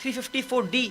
354D,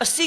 80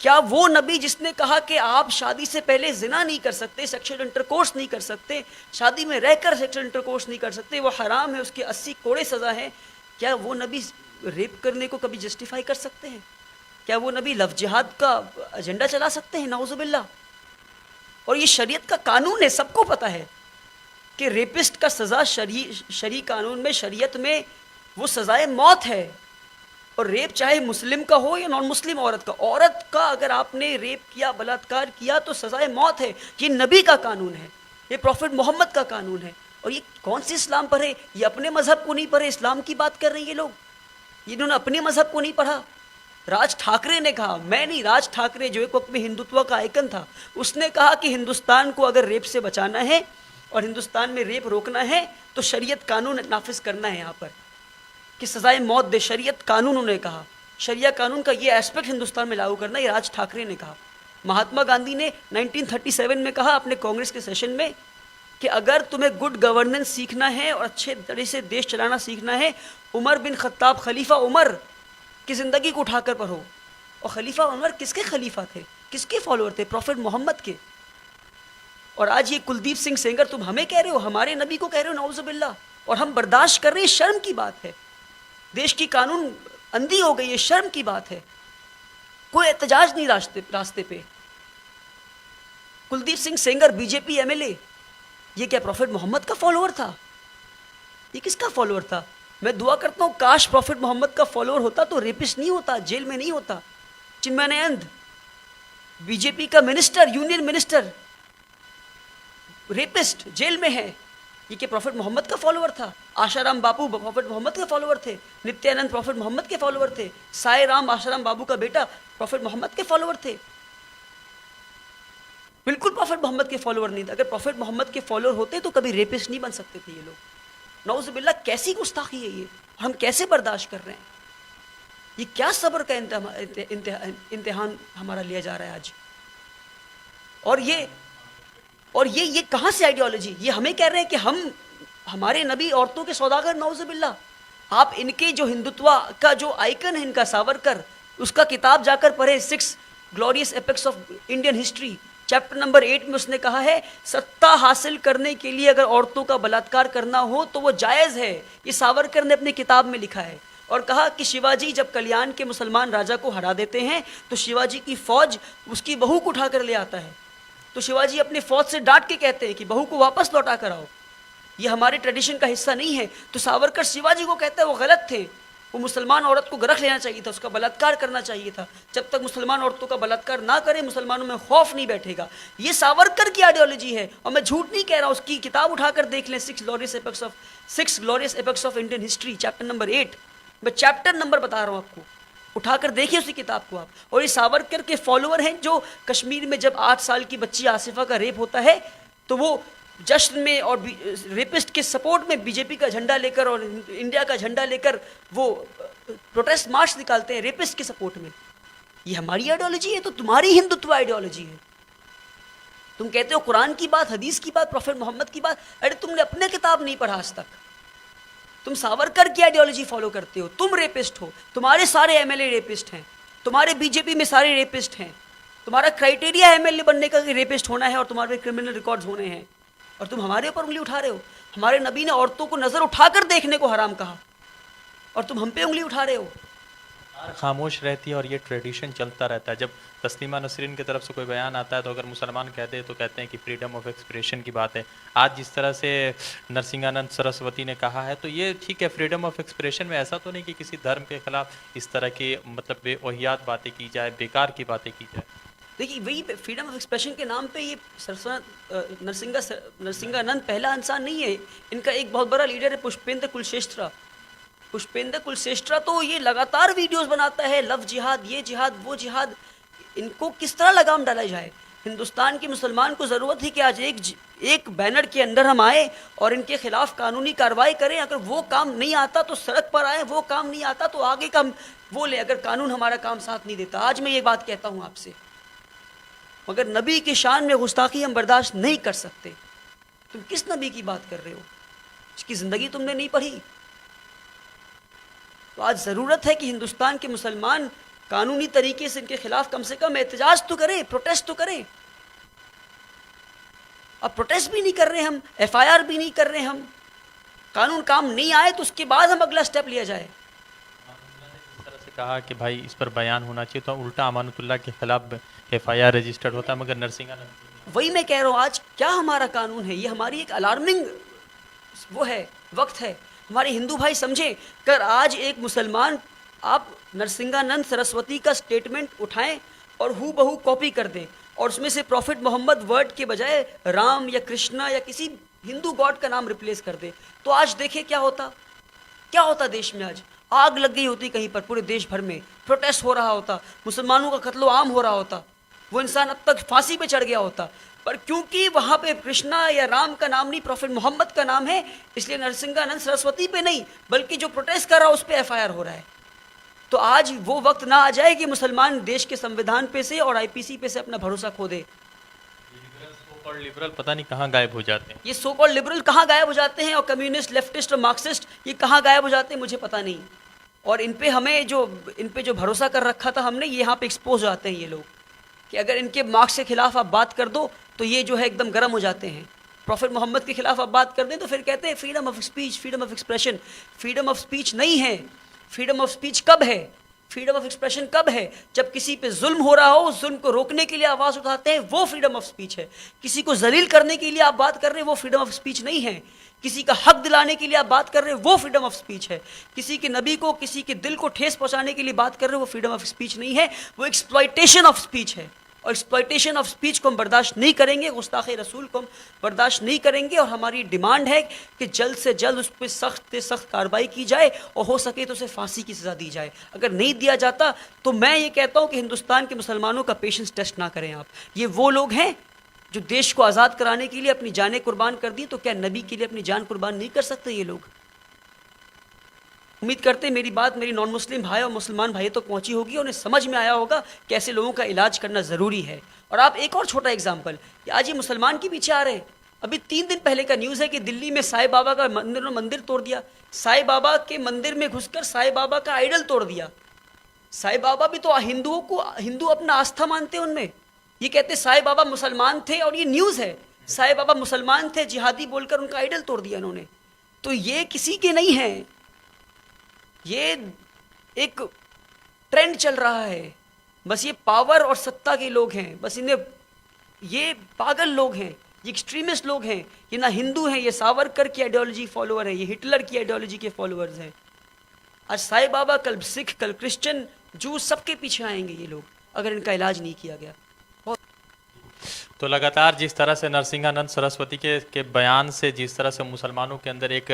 کیا وہ نبی جس نے کہا کہ آپ شادی سے پہلے زنا نہیں کر سکتے, سیکشل انٹرکورس نہیں کر سکتے, شادی میں رہ کر سیکشل انٹرکورس نہیں کر سکتے, وہ حرام ہے, اس کی 80 کوڑے سزا ہے, کیا وہ نبی ریپ کرنے کو کبھی جسٹیفائی کر سکتے ہیں؟ کیا وہ نبی لو جہاد کا ایجنڈا چلا سکتے ہیں؟ نعوذ باللہ. اور یہ شریعت کا قانون ہے, سب کو پتہ ہے کہ ریپسٹ کا سزا شرعی قانون میں, شریعت میں وہ سزائے موت ہے. اور ریپ چاہے مسلم کا ہو یا نان مسلم عورت کا اگر آپ نے ریپ کیا, بلاತ್ಕಾರ کیا تو سزائے موت ہے. یہ نبی کا قانون ہے, یہ پروفٹ محمد کا قانون ہے. اور یہ کون سی اسلام پڑھے؟ یہ اپنے مذہب کو نہیں پڑھے, اسلام کی بات کر رہے ہیں یہ لوگ. انہوں نے اپنے مذہب کو نہیں پڑھا. راج ٹھاکرے نے کہا, میں نہیں, راج ٹھاکرے جو ایک وقت میں ہندوتوا کا آئیکن تھا, اس نے کہا کہ ہندوستان کو اگر ریپ سے بچانا ہے اور ہندوستان میں ریپ روکنا ہے تو شریعت قانون نافذ کرنا ہے یہاں پر کہ سزائے موت دے. شریعت قانون انہوں نے کہا, شریعہ قانون کا یہ ایسپیکٹ ہندوستان میں لاگو کرنا, یہ راج ٹھاکرے نے کہا. مہاتما گاندھی نے 1937 میں کہا اپنے کانگریس کے سیشن میں کہ اگر تمہیں گڈ گورننس سیکھنا ہے اور اچھے طرح سے دیش چلانا سیکھنا ہے, عمر بن خطاب, خلیفہ عمر کی زندگی کو اٹھا کر پڑھو. اور خلیفہ عمر کس کے خلیفہ تھے, کس کے فالوور تھے؟ پروفٹ محمد کے. اور آج یہ کلدیپ سنگھ سینگر تم ہمیں کہہ رہے ہو, ہمارے نبی کو کہہ رہے ہو, نعوذ باللہ, اور ہم برداشت کر رہے ہیں. شرم کی بات ہے, دیش کی قانون اندھی ہو گئی ہے, شرم کی بات ہے. کوئی احتجاج نہیں راستے پہ. Kuldeep Singh Sengar B J P M L A, یہ کیا پروفٹ محمد کا فالوور تھا؟ یہ کس کا فالوور تھا؟ میں دعا کرتا ہوں کاش پروفٹ محمد کا فالوور ہوتا تو ریپسٹ نہیں ہوتا, جیل میں نہیں ہوتا. چنمینند بی جے پی کا minister, union minister, rapist jail میں ہے. یہ کہ پروفٹ محمد کا فالوور تھا؟ آشارام باپو پروفٹ محمد کے فالوور تھے, نتیانند پروفٹ محمد کے فالوور تھے, سائے رام آشارام بابو کا بیٹا پروفٹ محمد کے فالوور تھے. بالکل پروفٹ محمد کے فالوور نہیں تھے. اگر پروفٹ محمد کے فالوور ہوتے تو کبھی ریپسٹ نہیں بن سکتے تھے یہ لوگ. نعوذ باللہ, کیسی گستاخی ہے یہ, ہم کیسے برداشت کر رہے ہیں؟ یہ کیا صبر کا امتحان ہمارا لیا جا رہا ہے آج. اور یہ کہاں سے آئیڈیالوجی؟ یہ ہمیں کہہ رہے ہیں کہ ہمارے نبی عورتوں کے سوداگر. نعوذ باللہ. آپ ان کے جو ہندوتوا کا جو آئیکن ہے ان کا, ساورکر, اس کا کتاب جا کر پڑھے, 6 glorious apex of Indian history, chapter number 8 میں اس نے کہا ہے ستا حاصل کرنے کے لیے اگر عورتوں کا بلاತ್ಕಾರ کرنا ہو تو وہ جائز ہے. یہ ساورکر نے اپنی کتاب میں لکھا ہے. اور کہا کہ شیواجی جب کلیان کے مسلمان راجا کو ہرا دیتے ہیں تو شیواجی کی فوج اس کی بہو کو اٹھا کر لے آتا ہے. تو شیواجی اپنی فوج سے ڈانٹ کے کہتے ہیں کہ بہو کو واپس لوٹا کر آؤ, یہ ہمارے ٹریڈیشن کا حصہ نہیں ہے. تو ساورکر شیواجی کو کہتا ہے وہ غلط تھے, وہ مسلمان عورت کو گرخ لینا چاہیے تھا, اس کا بلاತ್ಕಾರ کرنا چاہیے تھا. جب تک مسلمان عورتوں کا بلاತ್ಕಾರ نہ کرے مسلمانوں میں خوف نہیں بیٹھے گا. یہ ساورکر کی آئیڈیالوجی ہے, اور میں جھوٹ نہیں کہہ رہا. اس کی کتاب اٹھا کر دیکھ لیں, 6 glorious apex of Indian history, chapter number 8. میں چیپٹر نمبر بتا رہا ہوں آپ کو, اٹھا کر دیکھیے اسی کتاب کو آپ. اور یہ ساورکر کے فالوور ہیں جو کشمیر میں جب 8 سال کی بچی آصفہ کا ریپ ہوتا ہے تو وہ جشن میں اور ریپسٹ کے سپورٹ میں بی جے پی کا جھنڈا لے کر اور انڈیا کا جھنڈا لے کر وہ پروٹیسٹ مارچ نکالتے ہیں ریپسٹ کے سپورٹ میں. یہ ہماری آئیڈیالوجی ہے تو تمہاری ہندوتوا آئیڈیالوجی ہے. تم کہتے ہو قرآن کی بات, حدیث کی بات, پروفٹ محمد کی بات. ارے تم نے اپنے کتاب نہیں پڑھا آج تک, تم ساورکر کی آئیڈیالوجی فالو کرتے ہو. تم ریپسٹ ہو, تمہارے سارے ایم ایل اے ریپسٹ ہیں, تمہارے بی جے پی میں سارے ریپسٹ ہیں. تمہارا کرائٹیریا ایم ایل اے بننے کا کہ ریپسٹ ہونا ہے اور تمہارے کرمنل ریکارڈز ہونے ہیں, اور تم ہمارے اوپر انگلی اٹھا رہے ہو. ہمارے نبی نے عورتوں کو نظر اٹھا کر دیکھنے کو حرام کہا اور تم ہم پہ انگلی اٹھا رہے ہو. خاموش رہتی ہے اور یہ ٹریڈیشن چلتا رہتا ہے. جب تسلیمہ نسرین کی طرف سے کوئی بیان آتا ہے تو اگر مسلمان کہتے ہیں تو کہتے ہیں کہ فریڈم آف ایکسپریشن کی بات ہے. آج جس طرح سے نرسنگانند سرسوتی نے کہا ہے تو یہ ٹھیک ہے, فریڈم آف ایکسپریشن میں ایسا تو نہیں کہ کسی دھرم کے خلاف اس طرح کی مطلب بے اوہیات باتیں کی جائے, بیکار کی باتیں کی جائے. دیکھیے وہی فریڈم آف ایکسپریشن کے نام پہ یہ نرسنگانند پہلا انسان نہیں ہے. ان کا ایک بہت بڑا لیڈر ہے پشپیندر کلشیشٹرا. پشپیندر کلشیشٹرا تو یہ لگاتار ویڈیوز بناتا ہے, لو جہاد, یہ جہاد, وہ جہاد. ان کو کس طرح لگام ڈالا جائے؟ ہندوستان کے مسلمان کو ضرورت ہے کہ آج ایک بینر کے اندر ہم آئیں اور ان کے خلاف قانونی کارروائی کریں. اگر وہ کام نہیں آتا تو سڑک پر آئیں, وہ کام نہیں آتا تو آگے کا وہ لیں, اگر قانون ہمارا کام ساتھ نہیں دیتا. آج میں یہ بات کہتا ہوں آپ سے, مگر نبی کی شان میں گستاخی ہم برداشت نہیں کر سکتے. تم کس نبی کی بات کر رہے ہو؟ اس کی زندگی تم نے نہیں پڑھی. تو آج ضرورت ہے کہ ہندوستان کے مسلمان قانونی طریقے سے ان کے خلاف کم سے کم احتجاج تو کریں, پروٹیسٹ تو کریں. اب پروٹیسٹ بھی نہیں کر رہے ہم, ایف آئی آر بھی نہیں کر رہے ہم. قانون کام نہیں آئے تو اس کے بعد ہم اگلا سٹیپ لیا جائے. اس طرح سے کہا کہ بھائی اس پر بیان ہونا چاہیے تو الٹا امانت اللہ کے خلاف ایف آئی آر رجسٹرڈ ہوتا ہے, مگر نرسنگھانند وہی میں کہہ رہا ہوں, آج کیا ہمارا قانون ہے, یہ ہماری ایک الارمنگ وہ ہے, وقت ہے. ہمارے ہندو بھائی سمجھیں, اگر آج ایک مسلمان آپ نرسنگھانند سرسوتی کا سٹیٹمنٹ اٹھائیں اور ہو بہو کاپی کر دیں اور اس میں سے پروفٹ محمد ورڈ کے بجائے رام یا کرشنا یا کسی ہندو گاڈ کا نام ریپلیس کر دیں, تو آج دیکھیں کیا ہوتا دیش میں. آج آگ لگ گئی ہوتی کہیں پر, پورے دیش بھر میں پروٹیسٹ ہو رہا ہوتا, مسلمانوں کا قتل و عام ہو رہا ہوتا, وہ انسان اب تک پھانسی پہ چڑھ گیا ہوتا. پر کیونکہ وہاں پہ کرشنا یا رام کا نام نہیں, پروفٹ محمد کا نام ہے, اس لیے نرسنگھانند سرسوتی پہ نہیں بلکہ جو پروٹیسٹ کر رہا اس پہ ایف آئی آر ہو رہا ہے. تو آج وہ وقت نہ آ جائے کہ مسلمان دیش کے سنویدھان پہ سے اور آئی پی سی پہ سے اپنا بھروسہ کھو دے. لبرل پتہ نہیں کہاں غائب ہو جاتے ہیں, یہ سو کالڈ لبرل کہاں غائب ہو جاتے ہیں, اور کمیونسٹ, لیفٹسٹ اور مارکسسٹ یہ کہاں غائب ہو جاتے ہیں مجھے پتہ نہیں. اور ان پہ جو بھروسہ کر رکھا تھا ہم نے, یہ یہاں پہ ایکسپوز ہو جاتے ہیں یہ لوگ, کہ اگر ان کے مارکس کے خلاف آپ بات کر دو تو یہ جو ہے ایک دم گرم ہو جاتے ہیں. پروفٹ محمد کے خلاف آپ بات کر دیں تو پھر کہتے ہیں freedom of speech, freedom of expression. Freedom of speech نہیں ہے. فریڈم آف اسپیچ کب ہے, فریڈم آف ایکسپریشن کب ہے؟ جب کسی پہ ظلم ہو رہا ہو, اس ظلم کو روکنے کے لیے آواز اٹھاتے ہیں, وہ فریڈم آف اسپیچ ہے. کسی کو ذلیل کرنے کے لیے آپ بات کر رہے ہیں, وہ فریڈم آف اسپیچ نہیں ہے. کسی کا حق دلانے کے لیے آپ بات کر رہے ہیں, وہ فریڈم آف اسپیچ ہے. کسی کے نبی کو, کسی کے دل کو ٹھیس پہنچانے کے لیے بات کر رہے ہیں, وہ فریڈم آف اسپیچ نہیں ہے, وہ ایکسپلائٹیشن آف اسپیچ ہے. اور ایکسپلائٹیشن آف اسپیچ کو ہم برداشت نہیں کریں گے, گستاخی رسول کو ہم برداشت نہیں کریں گے. اور ہماری ڈیمانڈ ہے کہ جلد سے جلد اس پہ سخت سے سخت کارروائی کی جائے, اور ہو سکے تو اسے پھانسی کی سزا دی جائے. اگر نہیں دیا جاتا تو میں یہ کہتا ہوں کہ ہندوستان کے مسلمانوں کا پیشنس ٹیسٹ نہ کریں آپ. یہ وہ لوگ ہیں جو دیش کو آزاد کرانے کے لیے اپنی جانیں قربان کر دی, تو کیا نبی کے لیے اپنی جان قربان نہیں کر سکتے یہ لوگ؟ امید کرتے ہیں میری بات میری نان مسلم بھائی اور مسلمان بھائی تک پہنچی ہوگی, اور انہیں سمجھ میں آیا ہوگا کہ ایسے لوگوں کا علاج کرنا ضروری ہے. اور آپ ایک اور چھوٹا ایگزامپل, کہ آج یہ مسلمان کے پیچھے آ رہے ہیں. ابھی 3 دن پہلے کا نیوز ہے کہ دلی میں سائے بابا کا مندر توڑ دیا. سائے بابا کے مندر میں گھس کر سائے بابا کا آئیڈل توڑ دیا. سائے بابا بھی تو ہندو اپنا آستھا مانتے ہیں ان میں. یہ کہتے سائے بابا مسلمان تھے, اور یہ نیوز ہے, سائے بابا مسلمان تھے, جہادی بول کر ان کا آئیڈل توڑ دیا انہوں نے. تو یہ کسی کے نہیں ہیں, یہ ایک ٹرینڈ چل رہا ہے. بس یہ پاور اور ستا کے لوگ ہیں, بس انہیں, یہ پاگل لوگ ہیں, یہ ایکسٹریمسٹ لوگ ہیں. یہ نہ ہندو ہیں, یہ ساورکر کی آئیڈیالوجی فالوور ہیں, یہ ہٹلر کی آئیڈیالوجی کے فالوورز ہیں. آج سائے بابا, کل سکھ, کل کرسچن, جو سب کے پیچھے آئیں گے یہ لوگ, اگر ان کا علاج نہیں کیا گیا. تو لگاتار جس طرح سے نرسنگھانند سرسوتی کے بیان سے جس طرح سے مسلمانوں کے اندر ایک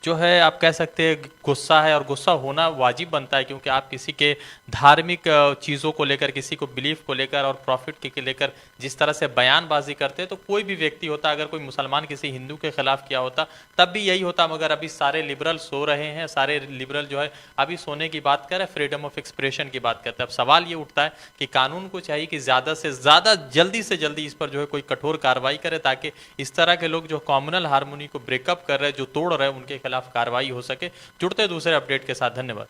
جو ہے آپ کہہ سکتے ہیں غصہ ہے, اور غصہ ہونا واجب بنتا ہے, کیونکہ آپ کسی کے دھارمک چیزوں کو لے کر, کسی کو بلیف کو لے کر اور پروفٹ کے لے کر جس طرح سے بیان بازی کرتے ہیں, تو کوئی بھی ویکتی ہوتا, اگر کوئی مسلمان کسی ہندو کے خلاف کیا ہوتا تب بھی یہی ہوتا. مگر ابھی سارے لبرل سو رہے ہیں, سارے لبرل جو ہے ابھی سونے کی بات کر رہے ہیں, فریڈم آف ایکسپریشن کی بات کرتے ہیں. اب سوال یہ اٹھتا ہے کہ قانون کو چاہیے کہ زیادہ سے زیادہ جلدی سے جلدی اس پر جو ہے کوئی کٹھور کارروائی کرے, تاکہ اس طرح کے لوگ جو کامنل ہارمونی کو بریک اپ کر رہے ہیں, جو توڑ رہے ہیں, ان کے خلاف کارروائی ہو سکے. جڑتے دوسرے اپڈیٹ کے ساتھ, دھنیہ واد.